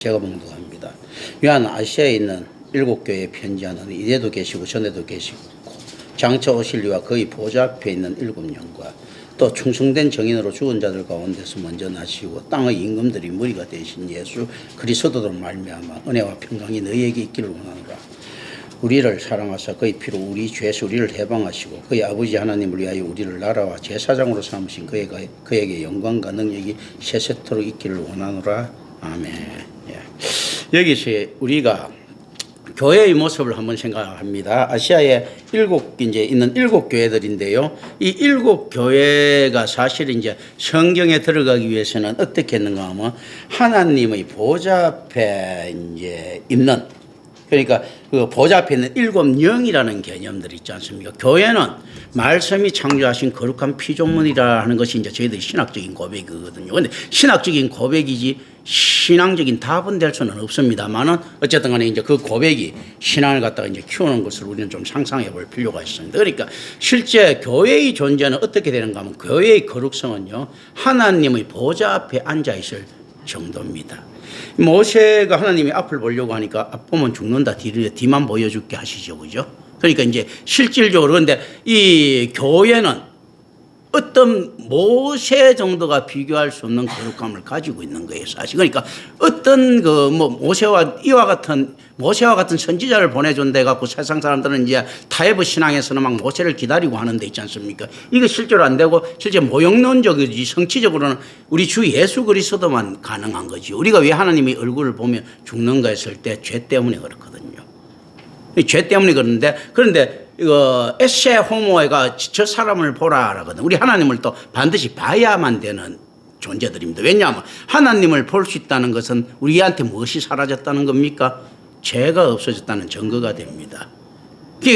제가 봉독합니다. 요한 아시아에 있는 7교회에 편지하는 이래도 계시고 전에도 계시고 장차 오실 이와 그의 보좌 앞에 있는 7영과 또 충성된 정인으로 죽은 자들 가운데서 먼저 나시고 땅의 임금들이 머리가 되신 예수 그리스도로 말미암아 은혜와 평강이 너희에게 있기를 원하노라. 우리를 사랑하사 그의 피로 우리 죄에서 우리를 해방하시고 그의 아버지 하나님을 위하여 우리를 나라와 제사장으로 삼으신 그에게 영광과 능력이 세세토록 있기를 원하노라. 아멘. 예. 여기서 우리가 교회의 모습을 한번 생각합니다. 아시아에 있는 7교회들인데요. 이 7교회가 사실 이제 성경에 들어가기 위해서는 어떻게 했는가 하면 하나님의 보좌 앞에 이제 있는, 그러니까 그 보좌 앞에 있는 7영이라는 개념들이 있지 않습니까? 교회는 말씀이 창조하신 거룩한 피조물이라 하는 것이 이제 저희들이 신학적인 고백이거든요. 그런데 신학적인 고백이지 신앙적인 답은 될 수는 없습니다만은 어쨌든 간에 이제 그 고백이 신앙을 갖다가 이제 키우는 것을 우리는 좀 상상해 볼 필요가 있습니다. 그러니까 실제 교회의 존재는 어떻게 되는가 하면 교회의 거룩성은요, 하나님의 보좌 앞에 앉아 있을 정도입니다. 모세가 하나님의 앞을 보려고 하니까 앞 보면 죽는다, 뒤만 보여줄게 하시죠. 그죠? 그러니까 이제 실질적으로, 그런데 이 교회는 어떤 모세 정도가 비교할 수 없는 거룩함을 가지고 있는 거예요, 사실. 그러니까 어떤 모세와 같은 선지자를 보내준다 해갖고 세상 사람들은 이제 타협의 신앙에서는 막 모세를 기다리고 하는 데 있지 않습니까? 이거 실제로 안 되고 실제 모형론적이지 성취적으로는 우리 주 예수 그리스도만 가능한 거지. 우리가 왜 하나님의 얼굴을 보며 죽는가 했을 때 죄 때문에 그렇거든요. 죄 때문에 그런데 이거 에세 호모가 저 사람을 보라 하거든. 우리 하나님을 또 반드시 봐야만 되는 존재들입니다. 왜냐하면 하나님을 볼 수 있다는 것은 우리한테 무엇이 사라졌다는 겁니까? 죄가 없어졌다는 증거가 됩니다.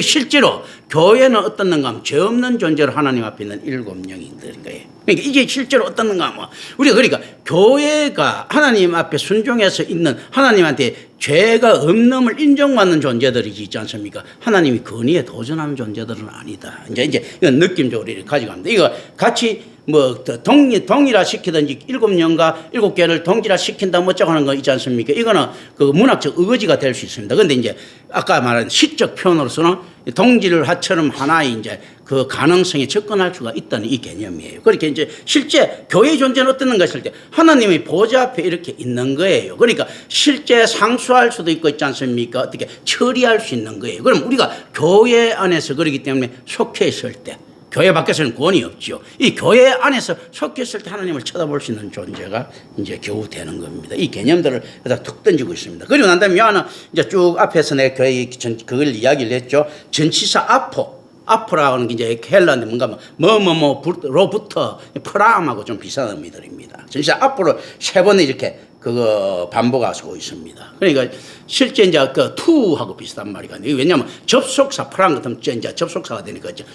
실제로 교회는 어떻는가 하면 죄 없는 존재로 하나님 앞에 있는 7영인 거예요. 그러니까 이게 실제로 어떻는가 하면 우리가 그러니까 교회가 하나님 앞에 순종해서 있는, 하나님한테 죄가 없음을 인정받는 존재들이지 있지 않습니까? 하나님이 건의에 도전하는 존재들은 아니다. 이제 이건 느낌적으로 이렇게 가져갑니다. 이거 같이 동일화 시키든지 7영과 7개를 동일화 시킨다 어쩌고 하는 거 있지 않습니까? 이거는 그 문학적 의거지가 될 수 있습니다. 그런데 이제 아까 말한 시적 표현으로서는 동질화처럼 하나의 이제 그 가능성에 접근할 수가 있다는 이 개념이에요. 그렇게 이제 실제 교회의 존재는 어떻는가 했을 때 하나님의 보좌 앞에 이렇게 있는 거예요. 그러니까 실제 상수할 수도 있고 있지 않습니까? 어떻게 처리할 수 있는 거예요. 그럼 우리가 교회 안에서 그러기 때문에 속해 있을 때, 교회 밖에서는 구원이 없죠. 이 교회 안에서 속해 있을 때 하나님을 쳐다볼 수 있는 존재가 이제 겨우 되는 겁니다. 이 개념들을 여기다 툭 던지고 있습니다. 그리고 난 다음에 요한은 이제 쭉 앞에서 내 교회 그걸 이야기를 했죠. 전치사 아포라는 게 이제 헬라인데 뭔가 로부터 프람하고 좀 비슷한 의미들입니다. 전치사 아포를 3번 이렇게 그거 반복하고 있습니다. 그러니까 실제 이제 그 투하고 비슷한 말이거든요. 왜냐하면 접속사 프람 같은 이제 접속사가 되니까 이제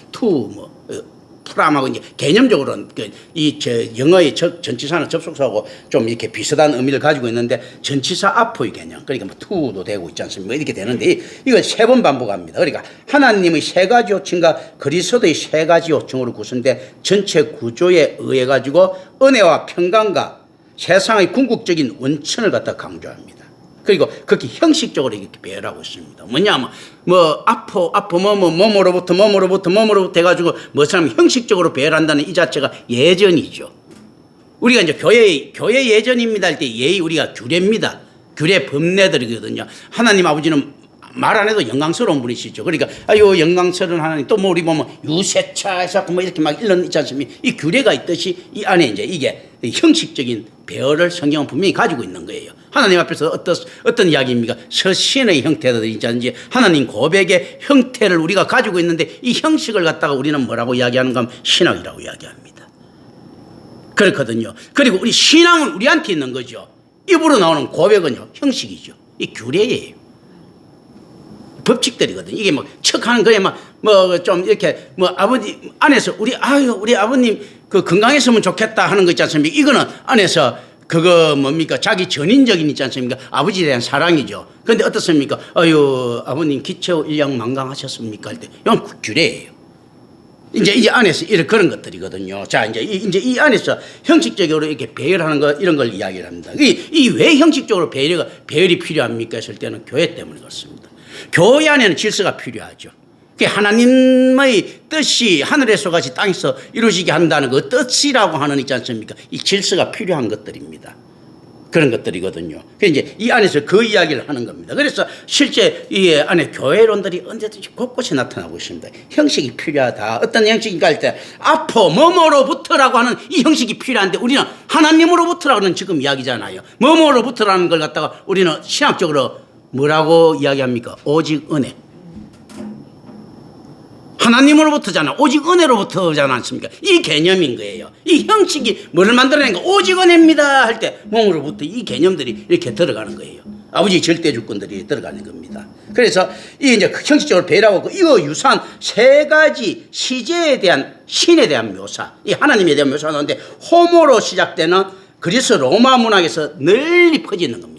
프람하고 이제 개념적으로는 이 영어의 전치사는 접속사하고 좀 이렇게 비슷한 의미를 가지고 있는데 전치사 아포의 개념, 그러니까 투도 되고 있지 않습니까? 이렇게 되는데 이걸 3번 반복합니다. 그러니까 하나님의 3가지 호칭과 그리스도의 3가지 호칭으로 구성된 전체 구조에 의해 가지고 은혜와 평강과 세상의 궁극적인 원천을 갖다 강조합니다. 그리고 그렇게 형식적으로 이렇게 배열하고 있습니다. 뭐냐면 뭐로부터 해가지고 뭐처럼 형식적으로 배열한다는 이 자체가 예전이죠. 우리가 이제 교회 예전입니다 할 때 예의 우리가 규례입니다. 규례 법례들이거든요. 하나님 아버지는 말 안 해도 영광스러운 분이시죠. 그러니까 아유 영광스러운 하나님, 또 우리 보면 유세차에서 이렇게 막 이런 있지 않습니까? 이 규례가 있듯이 이 안에 이제 이게 형식적인 배열을 성경은 분명히 가지고 있는 거예요. 하나님 앞에서 어떤 이야기입니까? 서신의 형태들이 있지, 하나님 고백의 형태를 우리가 가지고 있는데 이 형식을 갖다가 우리는 뭐라고 이야기하는가 하면 신학이라고 이야기합니다. 그렇거든요. 그리고 우리 신앙은 우리한테 있는 거죠. 입으로 나오는 고백은요 형식이죠. 이 규례예요. 법칙들이거든요. 이게 척하는 거에 좀 이렇게 아버지 안에서 우리 아버님 그 건강했으면 좋겠다 하는 거 있지 않습니까? 이거는 안에서 그거 뭡니까? 자기 전인적인 있지 않습니까? 아버지에 대한 사랑이죠. 그런데 어떻습니까? 아버님 기초 일량 만강하셨습니까? 할 때 이건 규례예요. 이제 안에서 이런 그런 것들이거든요. 자, 이제 이 안에서 형식적으로 이렇게 배열하는 거 이런 걸 이야기를 합니다. 이 왜 형식적으로 배열이 필요합니까? 했을 때는 교회 때문에 그렇습니다. 교회 안에는 질서가 필요하죠. 하나님의 뜻이 하늘에서 같이 땅에서 이루어지게 한다는 그 뜻이라고 하는 있지 않습니까? 이 질서가 필요한 것들입니다. 그런 것들이거든요. 이제 이 안에서 그 이야기를 하는 겁니다. 그래서 실제 이 안에 교회론들이 언제든지 곳곳에 나타나고 있습니다. 형식이 필요하다. 어떤 형식인가 할 때 아포 뭐뭐로부터라고 하는 이 형식이 필요한데 우리는 하나님으로부터라고는 지금 이야기잖아요. 뭐뭐로부터라는 걸 갖다가 우리는 신학적으로 뭐라고 이야기합니까? 오직 은혜. 하나님으로부터잖아. 오직 은혜로부터잖아 않습니까? 이 개념인 거예요. 이 형식이 뭐를 만들어낸가? 오직 은혜입니다 할 때 몸으로부터 이 개념들이 이렇게 들어가는 거예요. 아버지 절대주권들이 들어가는 겁니다. 그래서 이 이제 형식적으로 배라고 이거 유사한 세 가지 시제에 대한 신에 대한 묘사, 이 하나님에 대한 묘사가 나오는데 호모로 시작되는 그리스 로마 문학에서 널리 퍼지는 겁니다.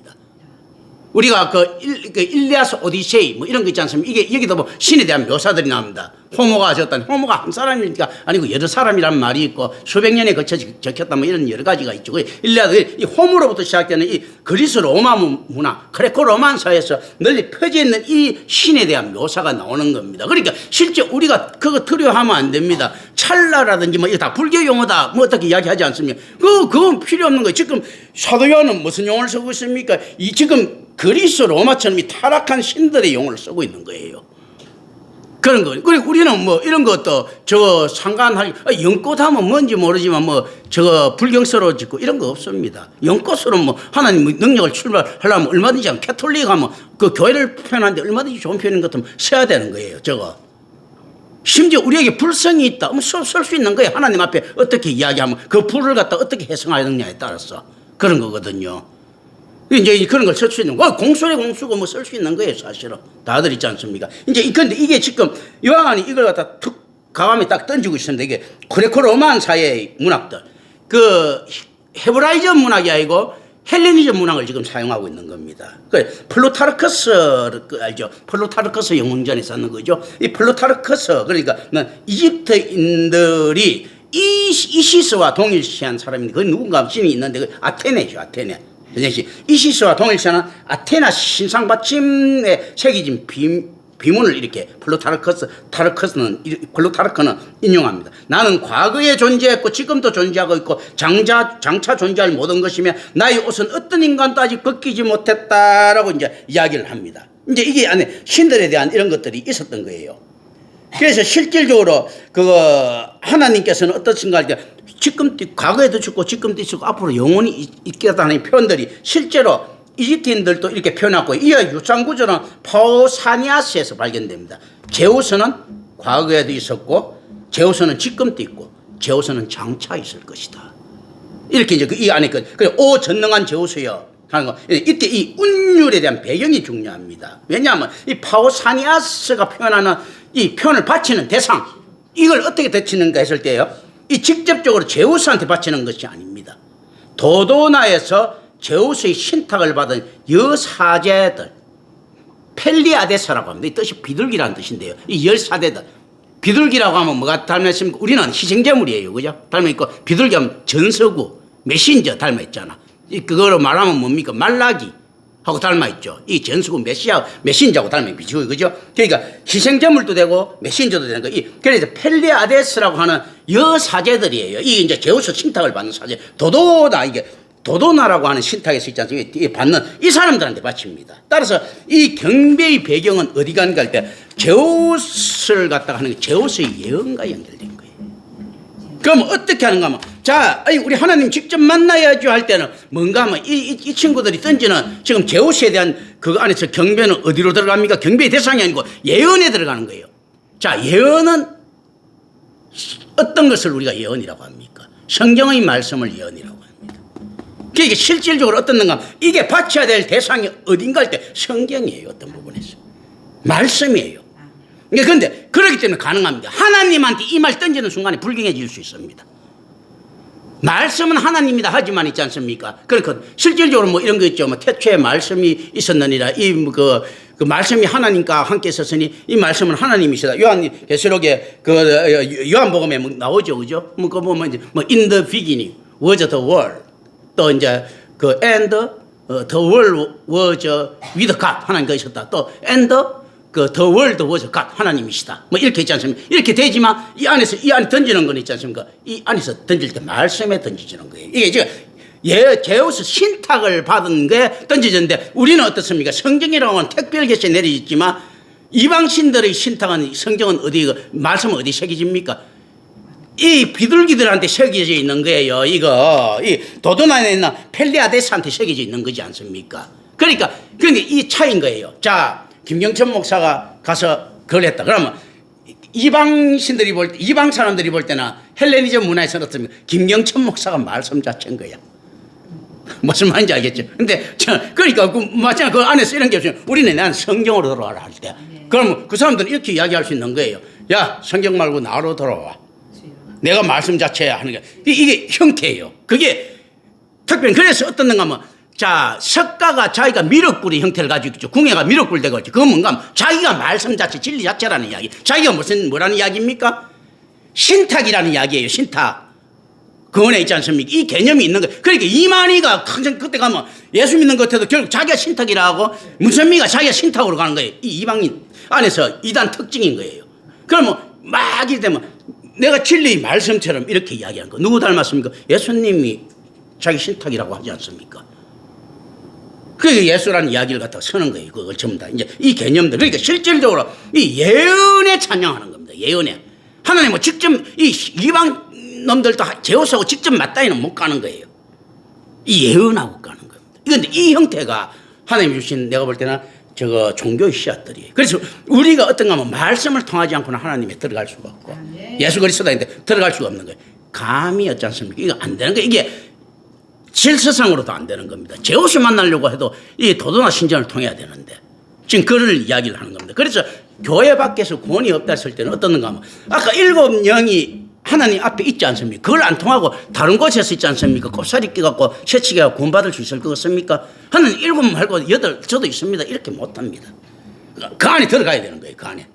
우리가 그 일리아스 오디세이 뭐 이런 거 있지 않습니까? 이게 여기도 뭐 신에 대한 묘사들이 나옵니다. 호모가 하셨다니 호모가 한 사람이니까 아니고 여러 사람이란 말이 있고 수백 년에 걸쳐 적혔다 뭐 이런 여러 가지가 있죠. 일리아드 이 호모로부터 시작되는 이 그리스 로마 문화, 그레코 로만사에서 널리 퍼져 있는 이 신에 대한 묘사가 나오는 겁니다. 그러니까 실제 우리가 그거 두려워하면 안 됩니다. 찰나라든지 뭐 이거 다 불교 용어다 뭐 어떻게 이야기하지 않습니까? 그건 필요 없는 거예요. 지금 사도 요한은 무슨 용어를 쓰고 있습니까? 이 지금 그리스 로마처럼 이 타락한 신들의 용어를 쓰고 있는 거예요. 그런 거. 그리고 우리는 뭐 이런 것도 저거 상관할, 연꽃 하면 뭔지 모르지만 뭐 저거 불경스러워 짓고 이런 거 없습니다. 연꽃으로 뭐 하나님 능력을 출발하려면 얼마든지 캐톨릭 하면 그 교회를 표현하는데 얼마든지 좋은 표현인 것 같으면 써야 되는 거예요. 저거. 심지어 우리에게 불성이 있다. 쓸 수 있는 거예요. 하나님 앞에 어떻게 이야기하면 그 불을 갖다 어떻게 해석하느냐에 따라서 그런 거거든요. 이제 그런 걸 쓸 수 있는 거. 공수래 공수고 뭐 쓸 수 있는 거예요, 사실은. 다들 있지 않습니까? 이제 근데 이게 지금 요한이 이걸 갖다 툭 가감에 딱 던지고 있었는데 이게 그레코 로만 사회의 문학들. 그 헤브라이즘 문학이 아니고 헬레니즘 문학을 지금 사용하고 있는 겁니다. 그 플루타르커스 알죠? 플루타르커스 영웅전에 썼는 거죠. 이 플루타르커스 그러니까 이집트인들이 이시스와 동일시한 사람인데 그 누군가 신이 있는데 그 아테네죠, 아테네. 이시스와 동일시하는 아테나 신상받침에 새겨진 비문을 이렇게 플루타르크는 인용합니다. 나는 과거에 존재했고 지금도 존재하고 있고 장차 존재할 모든 것이며 나의 옷은 어떤 인간도 아직 벗기지 못했다라고 이제 이야기를 합니다. 이제 이게 안에 신들에 대한 이런 것들이 있었던 거예요. 그래서 실질적으로 하나님께서는 어떻신가 할 때 과거에도 죽고 지금도 있고 앞으로 영원히 있겠다는 표현들이 실제로 이집트인들도 이렇게 표현하고 이와 유사한 구조는 파우사니아스에서 발견됩니다. 제우스는 과거에도 있었고 제우스는 지금도 있고 제우스는 장차 있을 것이다. 이렇게 이제 이 안에 오 전능한 제우스여 하는 거. 이때 이 운율에 대한 배경이 중요합니다. 왜냐하면 이 파우사니아스가 표현하는 이 표현을 바치는 대상 이걸 어떻게 대치는가 했을 때요. 이 직접적으로 제우스한테 바치는 것이 아닙니다. 도도나에서 제우스의 신탁을 받은 여사제들 펠리아데스라고 합니다. 이 뜻이 비둘기라는 뜻인데요. 이 열사대들 비둘기라고 하면 뭐가 닮았습니까? 우리는 희생제물이에요. 그죠? 닮아있고 비둘기하면 전서구 메신저 닮아있잖아. 그거로 말하면 뭡니까? 말라기 하고 닮아있죠. 이 전수구 메신저하고 닮아있죠. 그죠? 그러니까 희생제물도 되고 메신저도 되는 거. 그래서 펠리아데스라고 하는 여사제들이에요. 이 이제 제우스 신탁을 받는 사제. 도도나라고 하는 신탁에서 있지 않습니까? 받는 이 사람들한테 바칩니다. 따라서 이 경배의 배경은 어디 간가 할 때 제우스를 갖다가 하는 게 제우스의 예언과 연결된 거예요. 그럼 어떻게 하는가 하면 자, 우리 하나님 직접 만나야죠 할 때는 뭔가 하면 이 친구들이 던지는 지금 제우스에 대한 그 안에서 경배는 어디로 들어갑니까? 경배의 대상이 아니고 예언에 들어가는 거예요. 자, 예언은 어떤 것을 우리가 예언이라고 합니까? 성경의 말씀을 예언이라고 합니다. 그러니까 실질적으로 어떻는가 이게 바쳐야 될 대상이 어딘가 할 때 성경이에요. 어떤 부분에서. 말씀이에요. 그런데 그렇기 때문에 가능합니다. 하나님한테 이 말 던지는 순간에 불경해질 수 있습니다. 말씀은 하나님이다 하지만 있지 않습니까? 그러니까 실질적으로 뭐 이런 거 있죠. 뭐 태초에 말씀이 있었느니라. 그 말씀이 하나님과 함께 있었으니 이 말씀은 하나님이시다. 요한계시록에 그 요한복음에 나오죠, 그죠? 그 보면 이제 in the beginning was the word. 또 이제 그 and the world was with God 하나님과 있었다. 또 and the world was God 하나님이시다. 뭐 이렇게 있지 않습니까? 이렇게 되지만 이 안에 던지는 건 있지 않습니까? 이 안에서 던질 때 말씀에 던지지는 거예요. 이게 지금 제우스 신탁을 받은 게 던져졌는데 우리는 어떻습니까? 성경이라고는 특별계시 내려졌지만 이방신들의 신탁은 성경은 말씀은 어디 새겨집니까? 이 비둘기들한테 새겨져 있는 거예요. 이 도돈 안에 있는 펠리아데스한테 새겨져 있는 거지 않습니까? 그러니까 이 차이인 거예요. 자, 김경천 목사가 가서 그걸 했다. 그러면 이방신들이 이방 사람들이 볼 때는 헬레니즘 문화에서는 어떻습니까? 김경천 목사가 말씀 자체인 거야. 무슨 말인지 알겠죠? 근데 그러니까 맞잖아. 그 안에서 이런 게 없어요. 우리는 난 성경으로 돌아와라 할 때. 그럼 그 사람들은 이렇게 이야기할 수 있는 거예요. 야, 성경 말고 나로 돌아와. 내가 말씀 자체야 하는 게 이게 형태예요. 그게 특별히 그래서 어떤 건가 하면 자, 석가가 자기가 미륵불의 형태를 가지고 있죠. 궁예가 미륵불 되고 있죠. 그건 뭔가 하면 자기가 말씀 자체, 진리 자체라는 이야기. 자기가 뭐라는 이야기입니까? 신탁이라는 이야기예요. 신탁. 그 은혜 있지 않습니까? 이 개념이 있는 거예요. 그러니까 이만희가 항상 그때 가면 예수 믿는 것 같아도 결국 자기가 신탁이라고 문선미가 자기가 신탁으로 가는 거예요. 이 이방인 안에서 이단 특징인 거예요. 그러면 막 이렇게 되면 내가 진리의 말씀처럼 이렇게 이야기하는 거. 누구 닮았습니까? 예수님이 자기 신탁이라고 하지 않습니까? 그게 예수라는 이야기를 갖다가 서는 거예요. 그걸 전부 다. 이제 이 개념들. 그러니까 실질적으로 이 예언에 찬양하는 겁니다. 예언에. 하나님은 직접 이 이방 놈들도 제우스하고 직접 맞다이는 못 가는 거예요. 이 예언하고 가는 겁니다. 그런데 이 형태가 하나님 주신 내가 볼 때는 종교의 씨앗들이에요. 그래서 우리가 어떤가 하면 말씀을 통하지 않고는 하나님에 들어갈 수가 없고 예수 그리스도인데 들어갈 수가 없는 거예요. 감이 없지 않습니까? 이거 안 되는 거예요. 이게 질서상으로도 안 되는 겁니다. 제우스 만나려고 해도 이 도도나 신전을 통해야 되는데 지금 그를 이야기를 하는 겁니다. 그래서 교회 밖에서 구원이 없다 했을 때는 어떻는가 하면 아까 7 영이 하나님 앞에 있지 않습니까? 그걸 안 통하고 다른 곳에서 있지 않습니까? 곱살이 끼갖고 새치기가 구원받을 수 있을 것 같습니까? 하나님 7 말고 8 저도 있습니다. 이렇게 못합니다. 그 안에 들어가야 되는 거예요. 그 안에.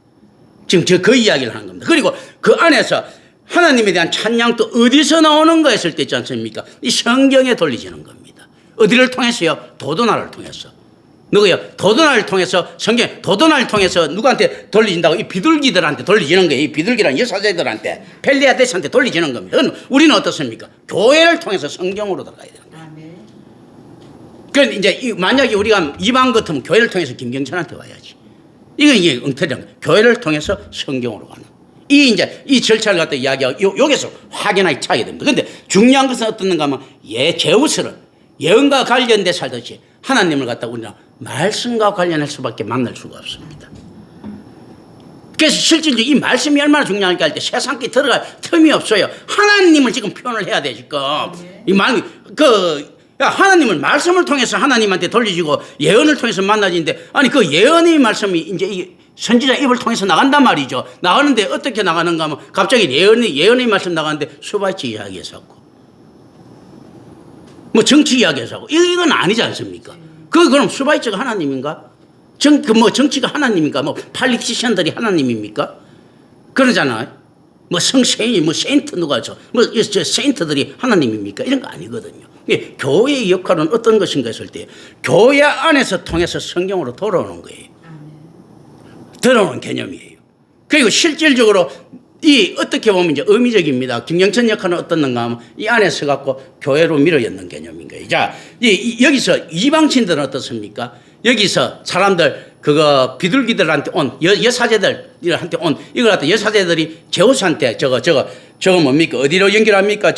지금 그 이야기를 하는 겁니다. 그리고 그 안에서 하나님에 대한 찬양도 어디서 나오는 거 했을 때 있지 않습니까? 이 성경에 돌리지는 겁니다. 어디를 통해서요? 도도나를 통해서. 누구요? 도도나를 통해서 성경 도도나를 통해서 누구한테 돌리진다고? 이 비둘기들한테 돌리지는 거예요. 이 비둘기란 여사제들한테 펠리아데스한테 돌리지는 겁니다. 우리는 어떻습니까? 교회를 통해서 성경으로 들어가야 되는 거예요. 그런데 이제 만약에 우리가 이방 같으면 교회를 통해서 김경천한테 와야지. 이게 엉터리한 거예요. 교회를 통해서 성경으로 가는. 이 절차를 갖다 이야기하고 여기서 확연하게 차게 됩니다. 그런데 중요한 것은 어떻는가 하면 제우스를 예언과 관련돼 살듯이 하나님을 갖다 우리는 말씀과 관련할 수밖에 만날 수가 없습니다. 그래서 실질적으로 이 말씀이 얼마나 중요할까 할 때 세상에 들어갈 틈이 없어요. 하나님을 지금 표현을 해야 돼, 지금. 하나님을 말씀을 통해서 하나님한테 돌리시고 예언을 통해서 만나지는데 아니 그 예언의 말씀이 이제 선지자 입을 통해서 나간단 말이죠. 나가는데 어떻게 나가는가 하면 갑자기 예언의 말씀 나가는데 수바이치 이야기에서 하고 뭐 정치 이야기에서 하고 이건 아니지 않습니까? 그럼 수바이치가 하나님인가? 정치가 하나님입니까? 팔리티션들이 하나님입니까? 그러잖아요. 성세인이 세인트 누가 세인트들이 하나님입니까? 이런 거 아니거든요. 교회의 역할은 어떤 것인가 했을 때 교회 안에서 통해서 성경으로 돌아오는 거예요. 들어오는 개념이에요. 그리고 실질적으로 어떻게 보면 이제 의미적입니다. 김경천 역할은 어떻는가 하면 이 안에 서갖고 교회로 밀어였는 개념인 거예요. 자, 여기서 이방신들은 어떻습니까? 여기서 사람들, 비둘기들한테 여사제들한테 이걸 갖다 여사제들이 제우스한테 저거 뭡니까? 어디로 연결합니까?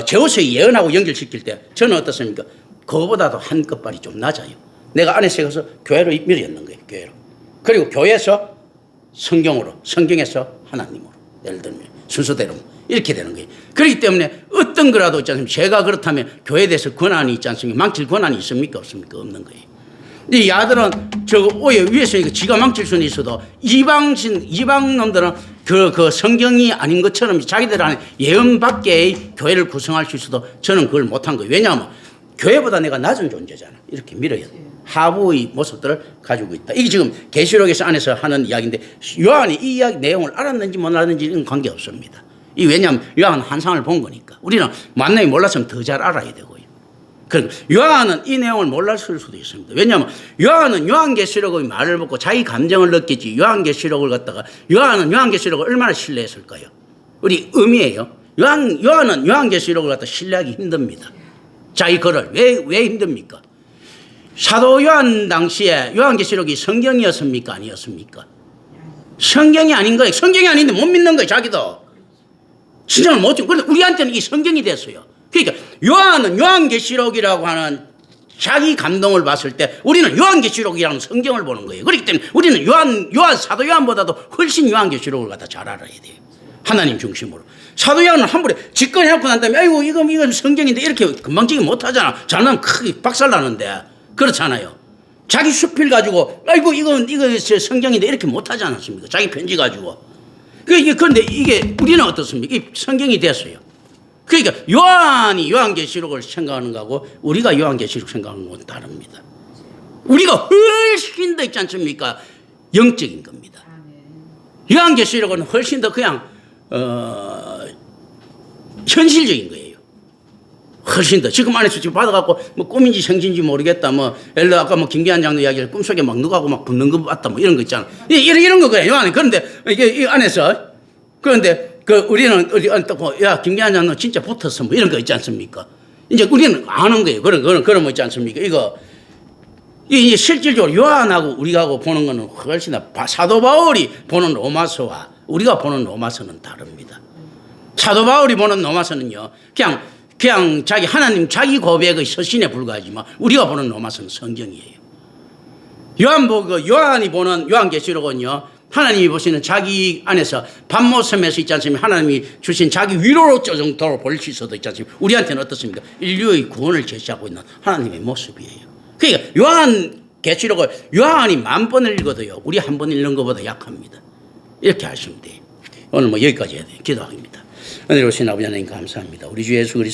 제우스의 예언하고 연결시킬 때 저는 어떻습니까? 그거보다도 한 끝발이 좀 낮아요. 내가 안에 서서 교회로 밀어였는 거예요. 교회로. 그리고 교회에서 성경에서 하나님으로. 예를 들면 순서대로 이렇게 되는 거예요. 그렇기 때문에 어떤 거라도 있지 않습니까? 제가 그렇다면 교회에 대해서 권한이 있지 않습니까? 망칠 권한이 있습니까? 없습니까? 없는 거예요. 이 야들은 오해 위에서 지가 망칠 수는 있어도 이방 놈들은 그 성경이 아닌 것처럼 자기들 안에 예언 밖의 교회를 구성할 수 있어도 저는 그걸 못한 거예요. 왜냐하면 교회보다 내가 낮은 존재잖아. 이렇게 밀어야 돼. 하부의 모습들을 가지고 있다. 이게 지금 계시록에서 안에서 하는 이야기인데 요한이 이 이야기 내용을 알았는지 못 알았는지는 관계없습니다. 이 왜냐하면 요한은 환상을 본 거니까. 우리는 만남이 몰랐으면 더 잘 알아야 되고요. 그럼 요한은 이 내용을 몰랐을 수도 있습니다. 왜냐하면 요한은 요한계시록의 말을 듣고 자기 감정을 느끼지 요한계시록을 갖다가 요한은 요한계시록을 얼마나 신뢰했을까요? 우리 의미예요. 요한은 요한계시록을 갖다 신뢰하기 힘듭니다. 자기 글을 왜 힘듭니까? 사도 요한 당시에 요한계시록이 성경이었습니까? 아니었습니까? 성경이 아닌 거예요. 성경이 아닌데 못 믿는 거예요. 자기도. 신앙을 못 줘. 그런데 우리한테는 이 성경이 됐어요. 그러니까 요한은 요한계시록이라고 하는 자기 감동을 봤을 때 우리는 요한계시록이라는 성경을 보는 거예요. 그렇기 때문에 우리는 사도 요한보다도 훨씬 요한계시록을 갖다 잘 알아야 돼요. 하나님 중심으로. 사도 요한은 한 번에 직권해놓고 난 다음에 아이고 이건 성경인데 이렇게 금방지기 못하잖아. 잘나면 크게 박살나는데. 그렇잖아요. 자기 수필 가지고 아이고 이건 성경인데 이렇게 못하지 않았습니까? 자기 편지 가지고. 그런데 이게 우리는 어떻습니까? 이 성경이 됐어요. 그러니까 요한이 요한계시록을 생각하는 거하고 우리가 요한계시록 생각하는 건 다릅니다. 우리가 훨씬 더 있지 않습니까? 영적인 겁니다. 요한계시록은 훨씬 더 그냥 현실적인 거예요. 훨씬 더. 지금 안에서 지금 받아갖고 뭐 꿈인지 생진지 모르겠다. 뭐 예를 들어 아까 뭐 김기한 장로 이야기를 꿈속에 막 누가고 막 붙는 거 봤다. 뭐 이런 거 있잖아. 이런 거 그래요. 요한이. 그런데 이게 이 안에서 그런데 우리는 야 김기한 장로 진짜 붙었어. 뭐 이런 거 있지 않습니까? 이제 우리는 아는 거예요. 그런 거 있지 않습니까? 이게 실질적으로 요한하고 우리하고 보는 거는 훨씬 더 사도 바울이 보는 로마서와 우리가 보는 로마서는 다릅니다. 사도 바울이 보는 로마서는요. 그냥 하나님 자기 고백의 서신에 불과하지만 우리가 보는 로마서는 성경이에요. 요한이 보는 요한계시록은요. 하나님이 보시는 자기 안에서 반모섬에서 있지 않습니까? 하나님이 주신 자기 위로로 정도로 볼 수 있어도 있지 않습니까? 우리한테는 어떻습니까? 인류의 구원을 제시하고 있는 하나님의 모습이에요. 그러니까 요한계시록을 요한이 10,000번을 읽어도요. 우리 한 번 읽는 것보다 약합니다. 이렇게 하시면 돼요. 오늘 뭐 여기까지 해야 돼요. 기도합니다. 은혜로우신 아버지 하나님 감사합니다. 우리 주 예수 그리스도